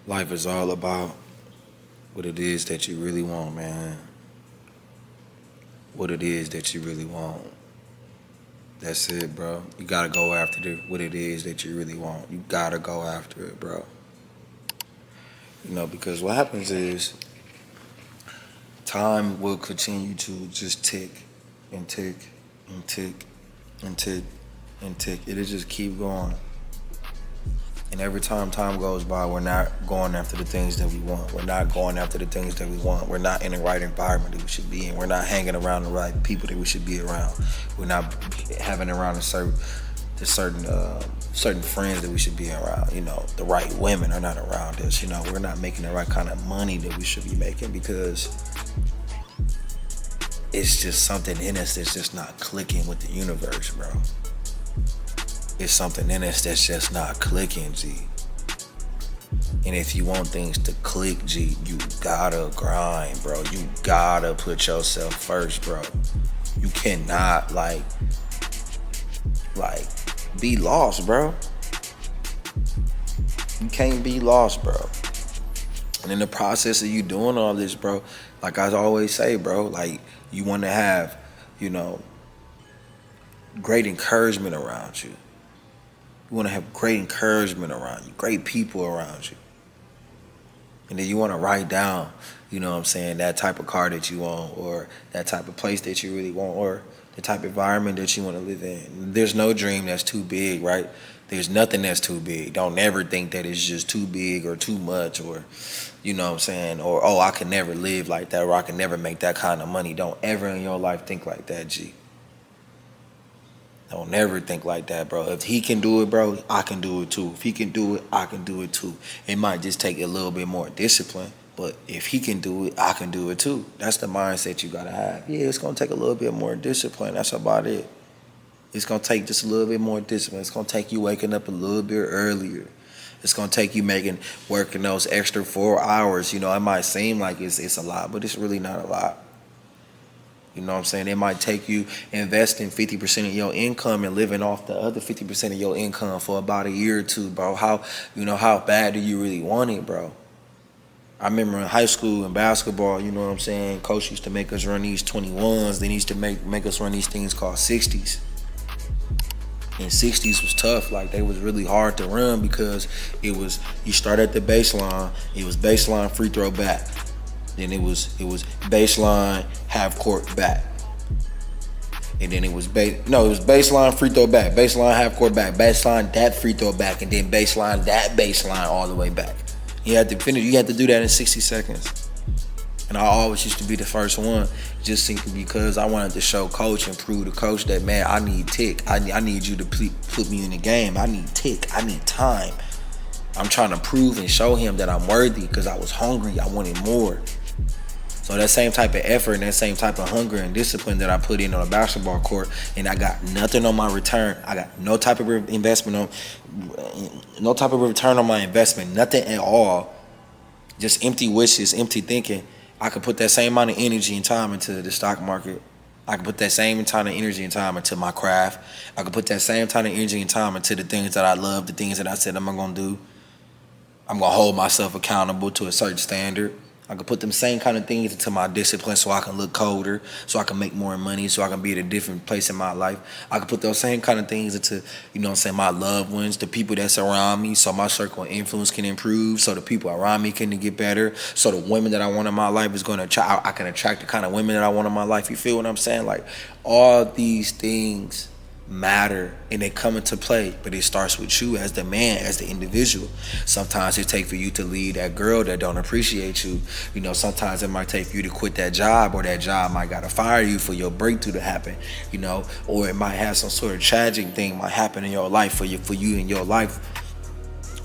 Life is all about what it is that you really want, man. What it is that you really want. That's it, bro. You gotta go after what it is that you really want. You gotta go after it, bro. Because what happens is time will continue to just tick and tick and tick and tick and tick. It'll just keep going. And every time goes by, we're not going after the things that we want. We're not going after the things that we want. We're not in the right environment that we should be in. We're not hanging around the right people that we should be around. We're not having around certain friends that we should be around. The right women are not around us. We're not making the right kind of money that we should be making because it's just something in us that's just not clicking with the universe, bro. It's something in us that's just not clicking, G. And if you want things to click, G, you gotta grind, bro. You gotta put yourself first, bro. You cannot, be lost, bro. You can't be lost, bro. And in the process of you doing all this, bro, like I always say, bro, you want to have, great encouragement around you. You want to have great encouragement around you, great people around you. And then you want to write down, that type of car that you want, or that type of place that you really want, or the type of environment that you want to live in. There's no dream that's too big, right? There's nothing that's too big. Don't ever think that it's just too big or too much, or, or, oh, I can never live like that, or I can never make that kind of money. Don't ever in your life think like that, G. Don't never think like that, bro. If he can do it, bro, I can do it too. If he can do it, I can do it too. It might just take a little bit more discipline, but if he can do it, I can do it too. That's the mindset you gotta have. Yeah, it's gonna take a little bit more discipline. That's about it. It's gonna take just a little bit more discipline. It's gonna take you waking up a little bit earlier. It's gonna take you working those extra 4 hours. It might seem like it's a lot, but it's really not a lot. You know what I'm saying? It might take you investing 50% of your income and living off the other 50% of your income for about a year or two, bro. How bad do you really want it, bro? I remember in high school in basketball, you know what I'm saying? Coach used to make us run these 21s. Then he used to make us run these things called 60s. And 60s was tough. They was really hard to run because you start at the baseline. It was baseline free throw back. Then it was baseline half court back. And then it was baseline free throw back, baseline half court back, baseline that free throw back, and then baseline that baseline all the way back. You had to finish. You had to do that in 60 seconds. And I always used to be the first one, just simply because I wanted to show coach and prove to coach that, man, I need tick. I need you to put me in the game. I need tick. I need time. I'm trying to prove and show him that I'm worthy because I was hungry. I wanted more. So that same type of effort and that same type of hunger and discipline that I put in on a basketball court, and I got nothing on my return. I got no type of return on my investment, nothing at all. Just empty wishes, empty thinking. I could put that same amount of energy and time into the stock market. I could put that same kind of energy and time into my craft. I could put that same kind of energy and time into the things that I love, the things that I said I'm going to do. I'm going to hold myself accountable to a certain standard. I can put them same kind of things into my discipline so I can look colder, so I can make more money, so I can be at a different place in my life. I can put those same kind of things into, my loved ones, the people that surround me, so my circle of influence can improve, so the people around me can get better, so the women that I want in my life is going to attract, I can attract the kind of women that I want in my life. You feel what I'm saying? All these things matter and they come into play, but it starts with you as the man, as the individual. Sometimes it takes for you to leave that girl that don't appreciate you. Sometimes it might take for you to quit that job, or that job might gotta fire you for your breakthrough to happen, or it might have some sort of tragic thing might happen in your life for you in your life.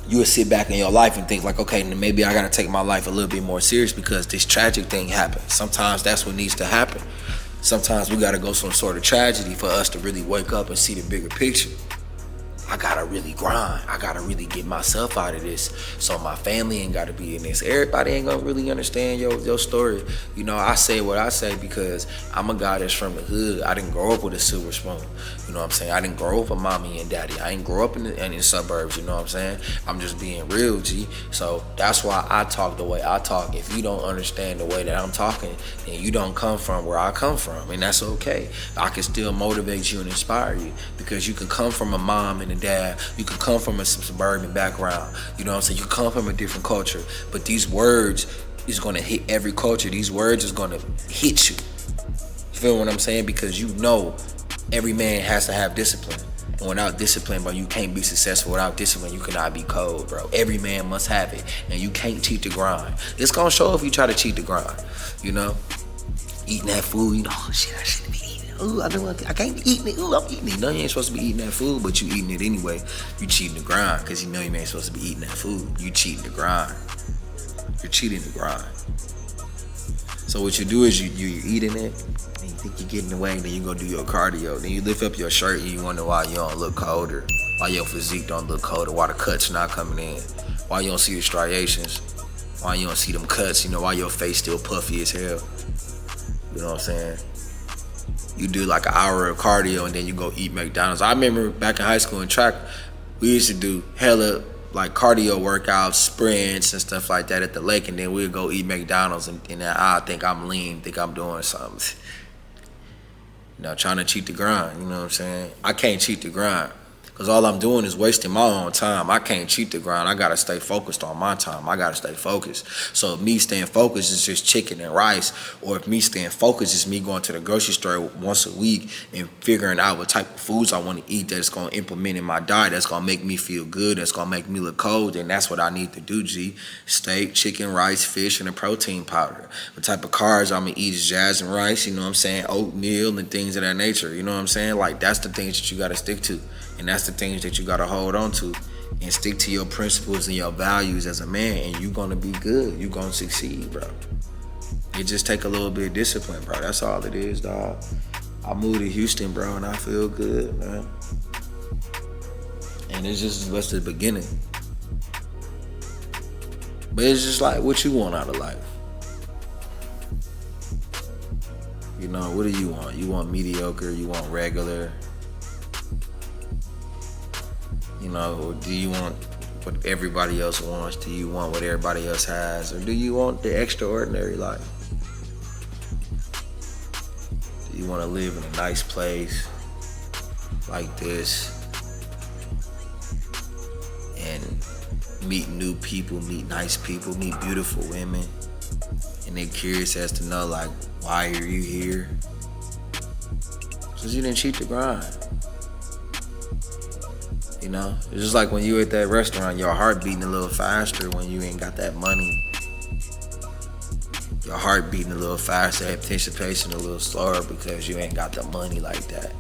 You would sit back in your life and think okay, maybe I gotta take my life a little bit more serious because this tragic thing happened. Sometimes that's what needs to happen. Sometimes we gotta go some sort of tragedy for us to really wake up and see the bigger picture. I gotta really grind. I gotta really get myself out of this. So my family ain't gotta be in this. Everybody ain't gonna really understand your story. You know, I say what I say because I'm a guy that's from the hood. I didn't grow up with a silver spoon. You know what I'm saying? I didn't grow up with mommy and daddy. I ain't grow up in the suburbs, you know what I'm saying? I'm just being real, G. So that's why I talk the way I talk. If you don't understand the way that I'm talking, then you don't come from where I come from. And that's okay. I can still motivate you and inspire you because you can come from a mom and a dad. You can come from a suburban background. You know what I'm saying? You come from a different culture. But these words is going to hit every culture. These words is going to hit you. You feel what I'm saying? Because you know every man has to have discipline. And without discipline, bro, you can't be successful. Without discipline, you cannot be cold, bro. Every man must have it. And you can't cheat the grind. It's going to show if you try to cheat the grind. You know? Eating that food, you know, oh shit, I shouldn't be eating it. Ooh, I can't be eating it. Ooh, I'm eating it. No, you ain't supposed to be eating that food, but you eating it anyway. You cheating the grind because you know you ain't supposed to be eating that food. You cheating the grind. You're cheating the grind. So what you do is you're eating it, and you think you're getting away, and then you go do your cardio. Then you lift up your shirt and you wonder why you don't look colder, why your physique don't look colder, why the cuts not coming in, why you don't see the striations, why you don't see them cuts, you know, why your face still puffy as hell. You know what I'm saying? You do like an hour of cardio and then you go eat McDonald's. I remember back in high school in track, we used to do hella like cardio workouts, sprints and stuff like that at the lake, and then we'd go eat McDonald's and then I think I'm lean, think I'm doing something. You know, trying to cheat the grind, you know what I'm saying? I can't cheat the grind. Because all I'm doing is wasting my own time. I can't cheat the grind. I got to stay focused on my time. I got to stay focused. So if me staying focused is just chicken and rice, or if me staying focused is me going to the grocery store once a week and figuring out what type of foods I want to eat that's going to implement in my diet, that's going to make me feel good, that's going to make me look cold, then that's what I need to do, G. Steak, chicken, rice, fish, and a protein powder. The type of carbs I'm going to eat is jazz and rice, you know what I'm saying, oatmeal and things of that nature, you know what I'm saying? Like, that's the things that you got to stick to. And that's the things that you gotta hold on to and stick to your principles and your values as a man, and you gonna be good. You gonna succeed, bro. It just take a little bit of discipline, bro. That's all it is, dog. I moved to Houston, bro, and I feel good, man. And it's just the beginning. But it's just like what you want out of life. You know, what do you want? You want mediocre, you want regular. You know, or do you want what everybody else wants? Do you want what everybody else has? Or do you want the extraordinary life? Do you want to live in a nice place like this and meet new people, meet nice people, meet beautiful women, and they're curious as to know, like, why are you here? Because you didn't cheat the grind. You know, it's just like when you at that restaurant, your heart beating a little faster when you ain't got that money. Your heart beating a little faster, anticipation a little slower because you ain't got the money like that.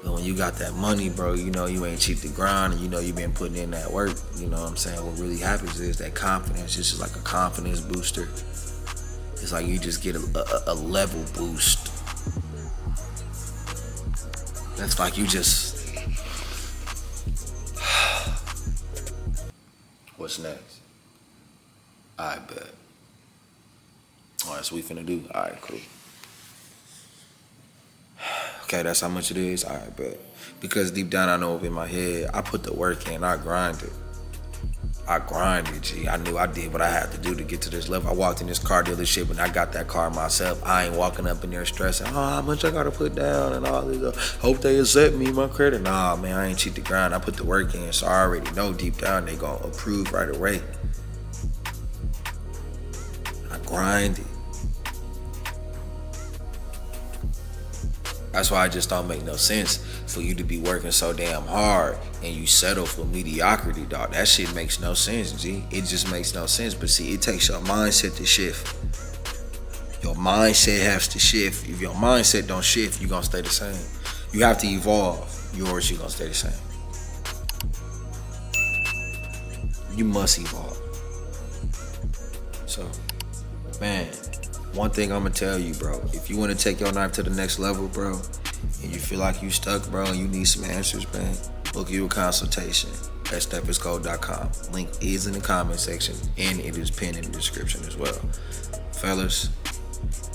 But when you got that money, bro, you know you ain't cheat the grind, and you know you been putting in that work. You know what I'm saying? What really happens is that confidence. It's just like a confidence booster. It's like you just get a level boost. That's like you just... What's next? I bet. All right, so we finna do. All right, cool. Okay, that's how much it is. All right, bet. Because deep down, I know in my head, I put the work in. I grinded. G. I knew I did what I had to do to get to this level. I walked in this car dealership and I got that car myself. I ain't walking up in there stressing, oh, how much I gotta put down and all this. Hope they accept me, my credit. Nah, man, I ain't cheat the grind. I put the work in, so I already know deep down they gonna approve right away. I grinded. That's why it just don't make no sense for you to be working so damn hard and you settle for mediocrity, dog. That shit makes no sense, G. It just makes no sense. But see, it takes your mindset to shift. Your mindset has to shift. If your mindset don't shift, you're gonna stay the same. You have to evolve. Yours, you're gonna stay the same. You must evolve. So, man, one thing I'm gonna tell you, bro, if you wanna take your life to the next level, bro, and you feel like you stuck, bro, and you need some answers, man, book you a consultation at stephiscode.com. Link is in the comment section, and it is pinned in the description as well. Fellas,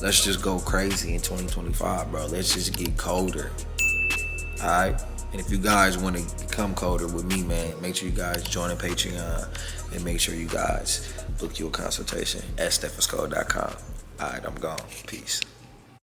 let's just go crazy in 2025, bro. Let's just get colder. All right? And if you guys want to become colder with me, man, make sure you guys join the Patreon, and make sure you guys book you a consultation at stephiscode.com. All right, I'm gone. Peace.